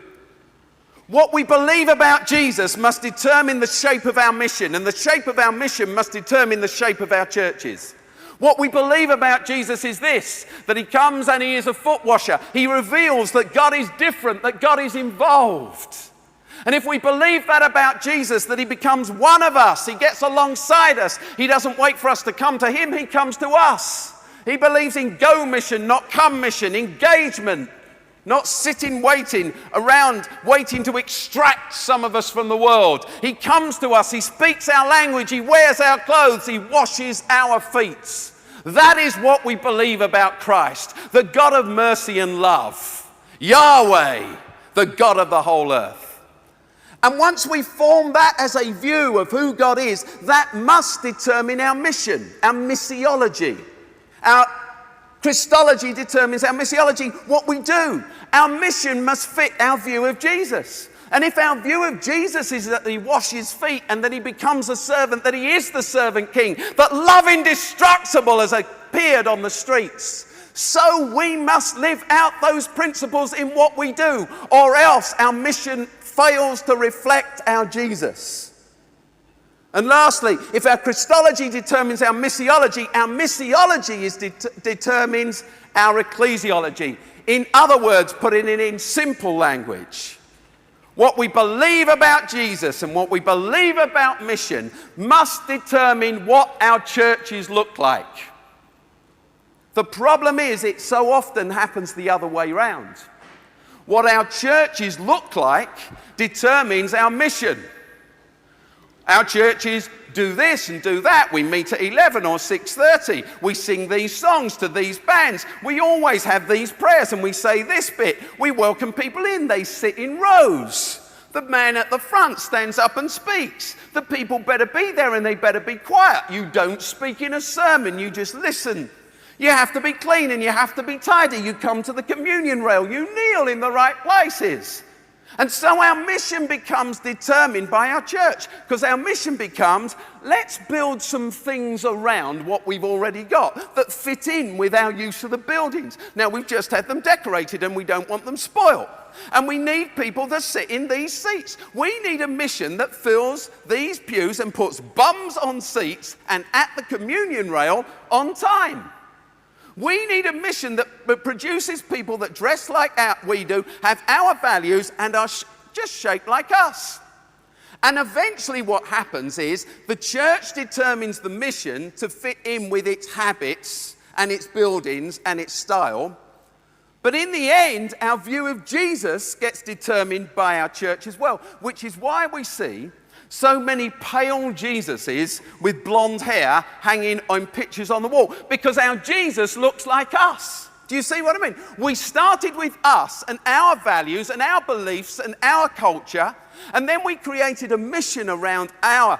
What we believe about Jesus must determine the shape of our mission, and the shape of our mission must determine the shape of our churches. What we believe about Jesus is this, that he comes and he is a foot washer. He reveals that God is different, that God is involved. And if we believe that about Jesus, that he becomes one of us, he gets alongside us, he doesn't wait for us to come to him, he comes to us. He believes in go mission, not come mission, engagement, not sitting waiting around, waiting to extract some of us from the world. He comes to us, he speaks our language, he wears our clothes, he washes our feet. That is what we believe about Christ, the God of mercy and love, Yahweh, the God of the whole earth. And once we form that as a view of who God is, that must determine our mission, our missiology. Our Christology determines our missiology, what we do. Our mission must fit our view of Jesus. And if our view of Jesus is that he washes feet and that he becomes a servant, that he is the servant king, that love indestructible has appeared on the streets, so we must live out those principles in what we do, or else our mission fails to reflect our Jesus. And lastly, if our Christology determines our missiology determines our ecclesiology. In other words, putting it in simple language, what we believe about Jesus and what we believe about mission must determine what our churches look like. The problem is, it so often happens the other way around. What our churches look like determines our mission. Our churches do this and do that. We meet at 11 or 6:30. We sing these songs to these bands. We always have these prayers and we say this bit. We welcome people in. They sit in rows. The man at the front stands up and speaks. The people better be there and they better be quiet. You don't speak in a sermon. You just listen. You have to be clean and you have to be tidy. You come to the communion rail. You kneel in the right places. And so our mission becomes determined by our church, because our mission becomes, let's build some things around what we've already got that fit in with our use of the buildings. Now, we've just had them decorated and we don't want them spoiled. And we need people to sit in these seats. We need a mission that fills these pews and puts bums on seats and at the communion rail on time. We need a mission that produces people that dress like we do, have our values, and are just shaped like us. And eventually what happens is the church determines the mission to fit in with its habits and its buildings and its style. But in the end, our view of Jesus gets determined by our church as well, which is why we see so many pale Jesuses with blonde hair hanging on pictures on the wall, because our Jesus looks like us. Do you see what I mean? We started with us and our values and our beliefs and our culture, and then we created a mission around our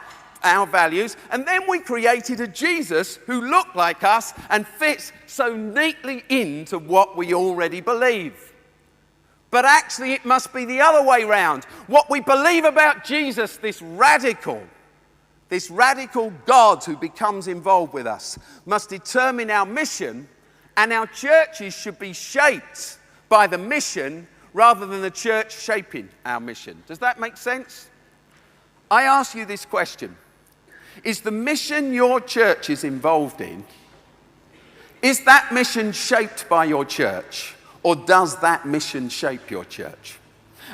values, and then we created a Jesus who looked like us and fits so neatly into what we already believe. But actually it must be the other way round. What we believe about Jesus, this radical God who becomes involved with us, must determine our mission, and our churches should be shaped by the mission rather than the church shaping our mission. Does that make sense? I ask you this question. Is the mission your church is involved in, is that mission shaped by your church, or does that mission shape your church?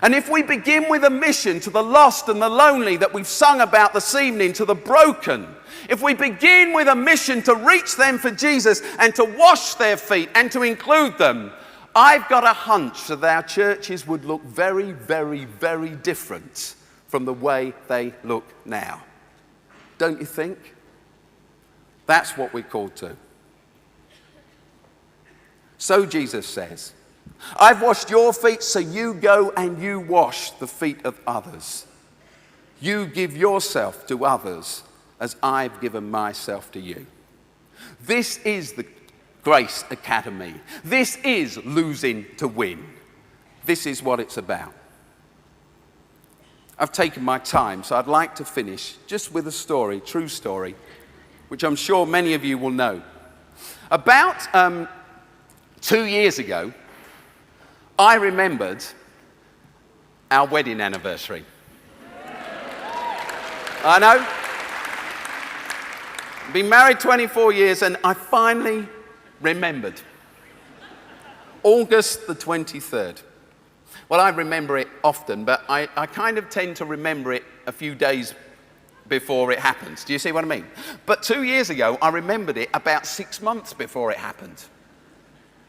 And if we begin with a mission to the lost and the lonely that we've sung about this evening, to the broken, if we begin with a mission to reach them for Jesus and to wash their feet and to include them, I've got a hunch that our churches would look very, very, very different from the way they look now. Don't you think? That's what we're called to. So Jesus says, I've washed your feet, so you go and you wash the feet of others. You give yourself to others as I've given myself to you. This is the Grace Academy. This is losing to win. This is what it's about. I've taken my time, so I'd like to finish just with a story, true story, which I'm sure many of you will know. About 2 years ago, I remembered our wedding anniversary. I know. Been married 24 years, and I finally remembered. August the 23rd. Well, I remember it often, but I kind of tend to remember it a few days before it happens. Do you see what I mean? But 2 years ago, I remembered it about 6 months before it happened.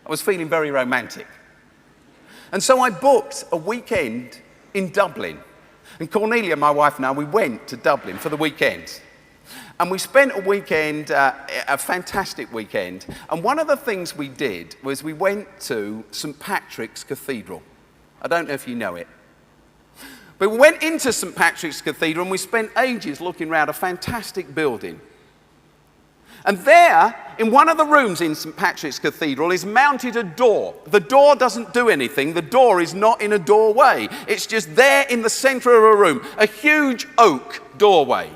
I was feeling very romantic. And so I booked a weekend in Dublin. And Cornelia, my wife, and I, we went to Dublin for the weekend. And we spent a weekend, a fantastic weekend. And one of the things we did was we went to St. Patrick's Cathedral. I don't know if you know it. But we went into St. Patrick's Cathedral and we spent ages looking around a fantastic building. And there, in one of the rooms in St. Patrick's Cathedral, is mounted a door. The door doesn't do anything. The door is not in a doorway. It's just there in the center of a room. A huge oak doorway.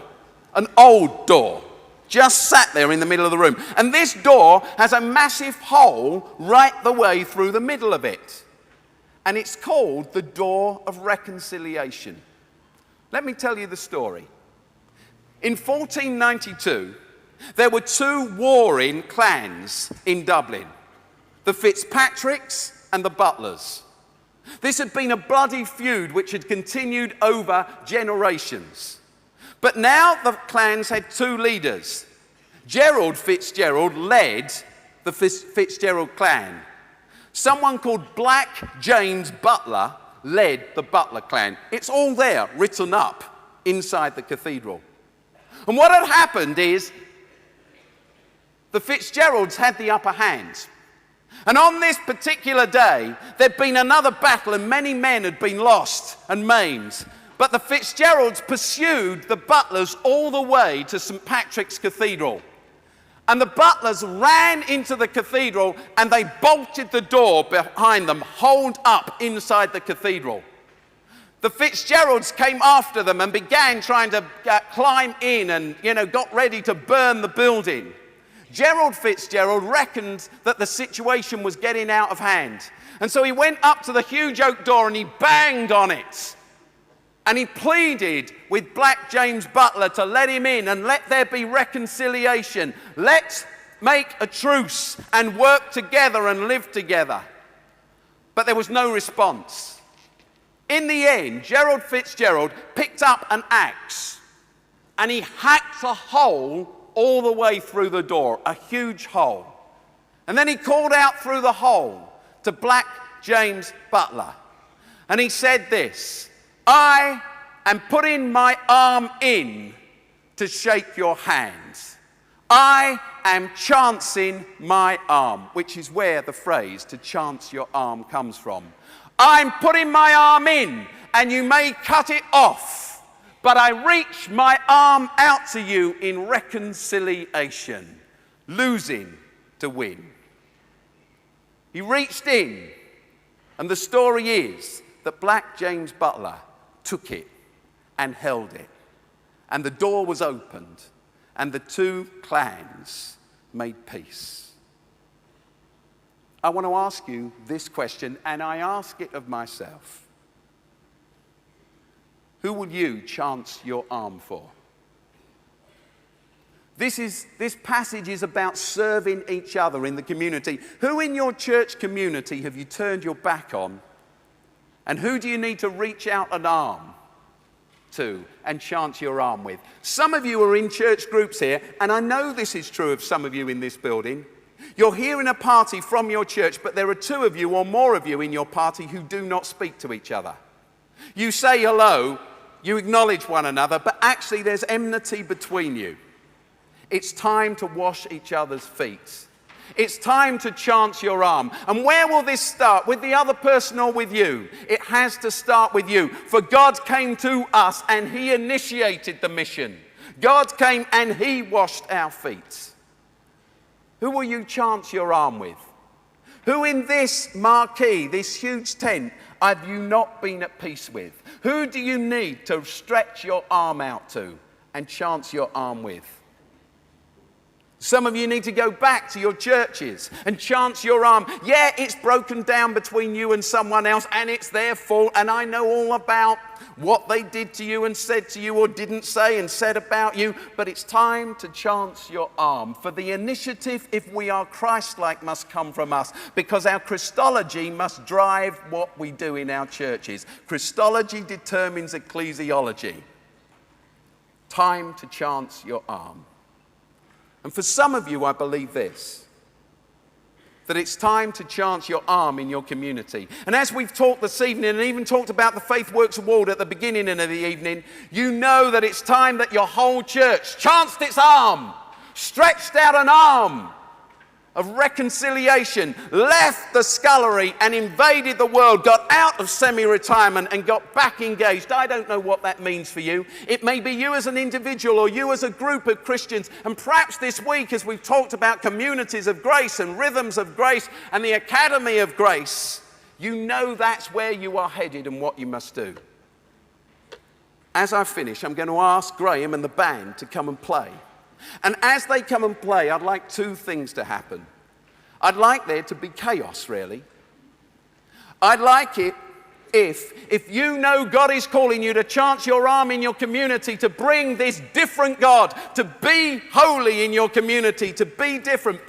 An old door. Just sat there in the middle of the room. And this door has a massive hole right the way through the middle of it. And it's called the Door of Reconciliation. Let me tell you the story. In 1492, there were two warring clans in Dublin, the Fitzpatricks and the Butlers. This had been a bloody feud which had continued over generations. But now the clans had two leaders. Gerald Fitzgerald led the Fitzgerald clan. Someone called Black James Butler led the Butler clan. It's all there, written up inside the cathedral. And what had happened is the Fitzgeralds had the upper hand. And on this particular day, there'd been another battle and many men had been lost and maimed. But the Fitzgeralds pursued the Butlers all the way to St. Patrick's Cathedral. And the Butlers ran into the cathedral and they bolted the door behind them, holed up inside the cathedral. The Fitzgeralds came after them and began trying to climb in and, got ready to burn the building. Gerald Fitzgerald reckoned that the situation was getting out of hand. And so he went up to the huge oak door and he banged on it. And he pleaded with Black James Butler to let him in and let there be reconciliation. Let's make a truce and work together and live together. But there was no response. In the end, Gerald Fitzgerald picked up an axe and he hacked a hole all the way through the door, a huge hole. And then he called out through the hole to Black James Butler. And he said this: "I am putting my arm in to shake your hands. I am chancing my arm," which is where the phrase "to chance your arm" comes from. "I'm putting my arm in, and you may cut it off, but I reach my arm out to you in reconciliation, losing to win." He reached in, and the story is that Black James Butler took it and held it, and the door was opened, and the two clans made peace. I want to ask you this question, and I ask it of myself. Who will you chance your arm for? This passage is about serving each other in the community. Who in your church community have you turned your back on? And who do you need to reach out an arm to and chance your arm with? Some of you are in church groups here, and I know this is true of some of you in this building. You're here in a party from your church, but there are two of you or more of you in your party who do not speak to each other. You say hello, you acknowledge one another, but actually there's enmity between you. It's time to wash each other's feet. It's time to chance your arm. And where will this start? With the other person or with you? It has to start with you. For God came to us and he initiated the mission. God came and he washed our feet. Who will you chance your arm with? Who in this marquee, this huge tent, have you not been at peace with? Who do you need to stretch your arm out to and chance your arm with? Some of you need to go back to your churches and chance your arm. Yeah, it's broken down between you and someone else, and it's their fault, and I know all about what they did to you and said to you or didn't say and said about you, but it's time to chance your arm. For the initiative, if we are Christ-like, must come from us, because our Christology must drive what we do in our churches. Christology determines ecclesiology. Time to chance your arm. And for some of you, I believe this, that it's time to chance your arm in your community. And as we've talked this evening, and even talked about the Faith Works Award at the beginning of the evening, you know that it's time that your whole church chanced its arm, stretched out an arm of reconciliation, left the scullery and invaded the world, got out of semi-retirement and got back engaged. I don't know what that means for you. It may be you as an individual or you as a group of Christians. And perhaps this week, as we've talked about communities of grace and rhythms of grace and the Academy of Grace, you know that's where you are headed and what you must do. As I finish, I'm going to ask Graham and the band to come and play. And as they come and play, I'd like two things to happen. I'd like there to be chaos, really. I'd like it if you know God is calling you to chance your arm in your community, to bring this different God, to be holy in your community, to be different,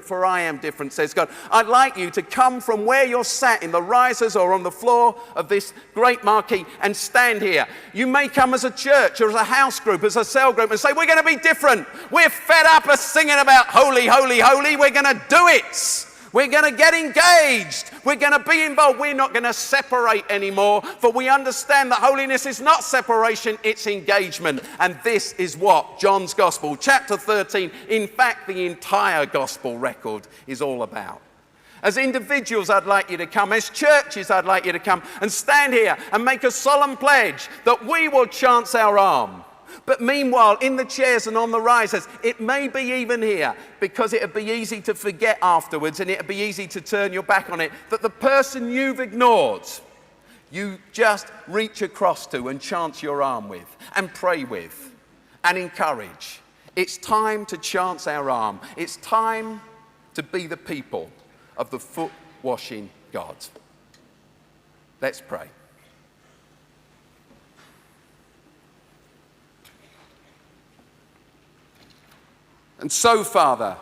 for I am different, says God. I'd like you to come from where you're sat in the risers or on the floor of this great marquee and stand here. You may come as a church or as a house group, as a cell group, and say, we're going to be different. We're fed up of singing about holy, holy, holy. We're going to do it. We're going to get engaged. We're going to be involved. We're not going to separate anymore, for we understand that holiness is not separation, it's engagement. And this is what John's Gospel, chapter 13, in fact, the entire Gospel record is all about. As individuals, I'd like you to come. As churches, I'd like you to come and stand here and make a solemn pledge that we will chance our arm. But meanwhile, in the chairs and on the risers, it may be even here, because it'd be easy to forget afterwards and it'd be easy to turn your back on it, that the person you've ignored, you just reach across to and chance your arm with and pray with and encourage. It's time to chance our arm. It's time to be the people of the foot-washing God. Let's pray. And so, Father,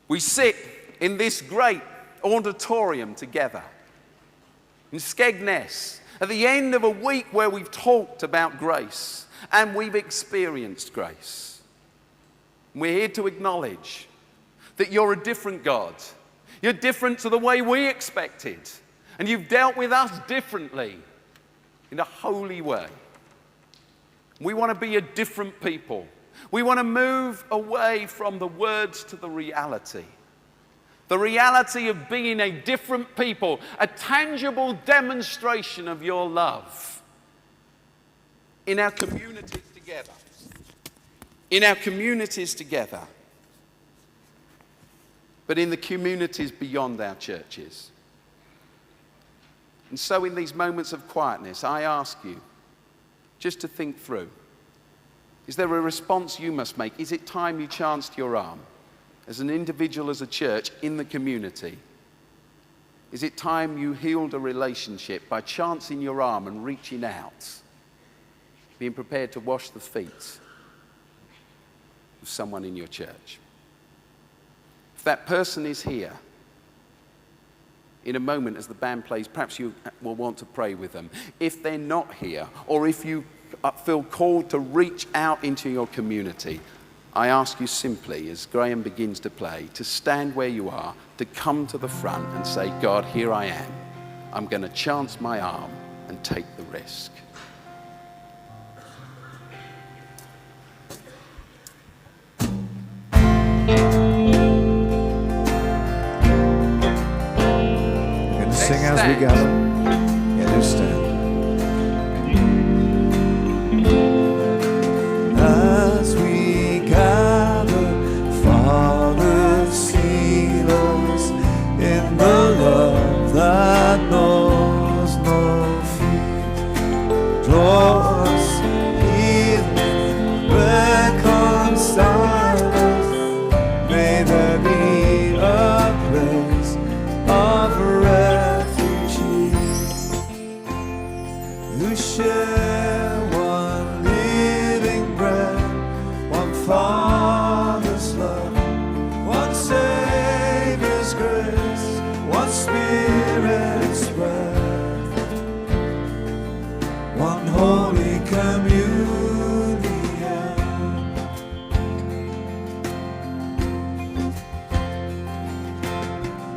we sit in this great auditorium together in Skegness at the end of a week where we've talked about grace and we've experienced grace. We're here to acknowledge that you're a different God. You're different to the way we expected. And you've dealt with us differently in a holy way. We want to be a different people. We want to move away from the words to the reality. The reality of being a different people, a tangible demonstration of your love in our communities together. In our communities together. But in the communities beyond our churches. And so in these moments of quietness, I ask you just to think through. Is there a response you must make? Is it time you chanced your arm as an individual, as a church, in the community? Is it time you healed a relationship by chancing your arm and reaching out, being prepared to wash the feet of someone in your church? If that person is here, in a moment as the band plays, perhaps you will want to pray with them. If they're not here, or if you feel called to reach out into your community, I ask you simply, as Graham begins to play, to stand where you are, to come to the front and say, God, here I am. I'm going to chance my arm and take the risk. Sing as we gather. Yeah, do stand. As we gather, Father, seal us in the love that knows no fear. Draw us, heal, reconcile us. May there be a place of rest. Who share one living bread, one Father's love, one Savior's grace, one Spirit's breath, one holy communion.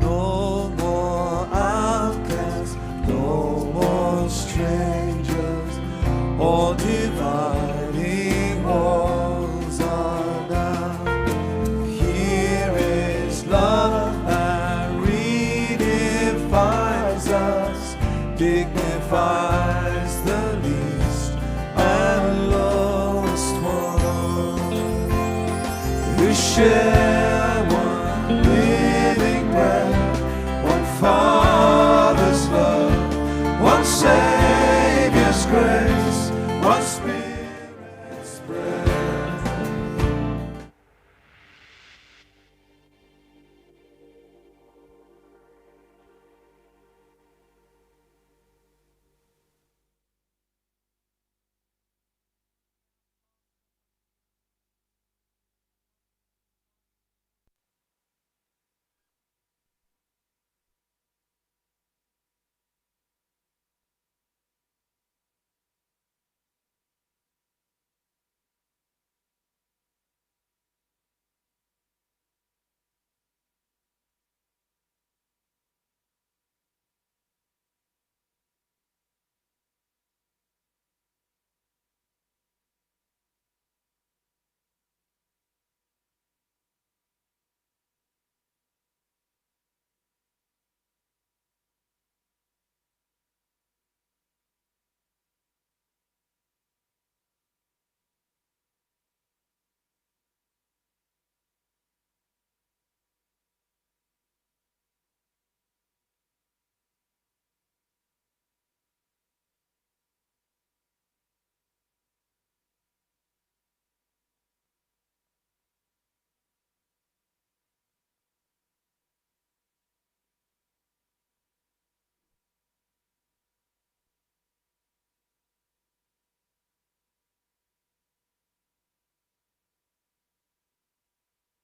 No more outcasts, no more strangers, all dividing walls are down. Here is love that redefines us, dignifies the least and lowest one. We share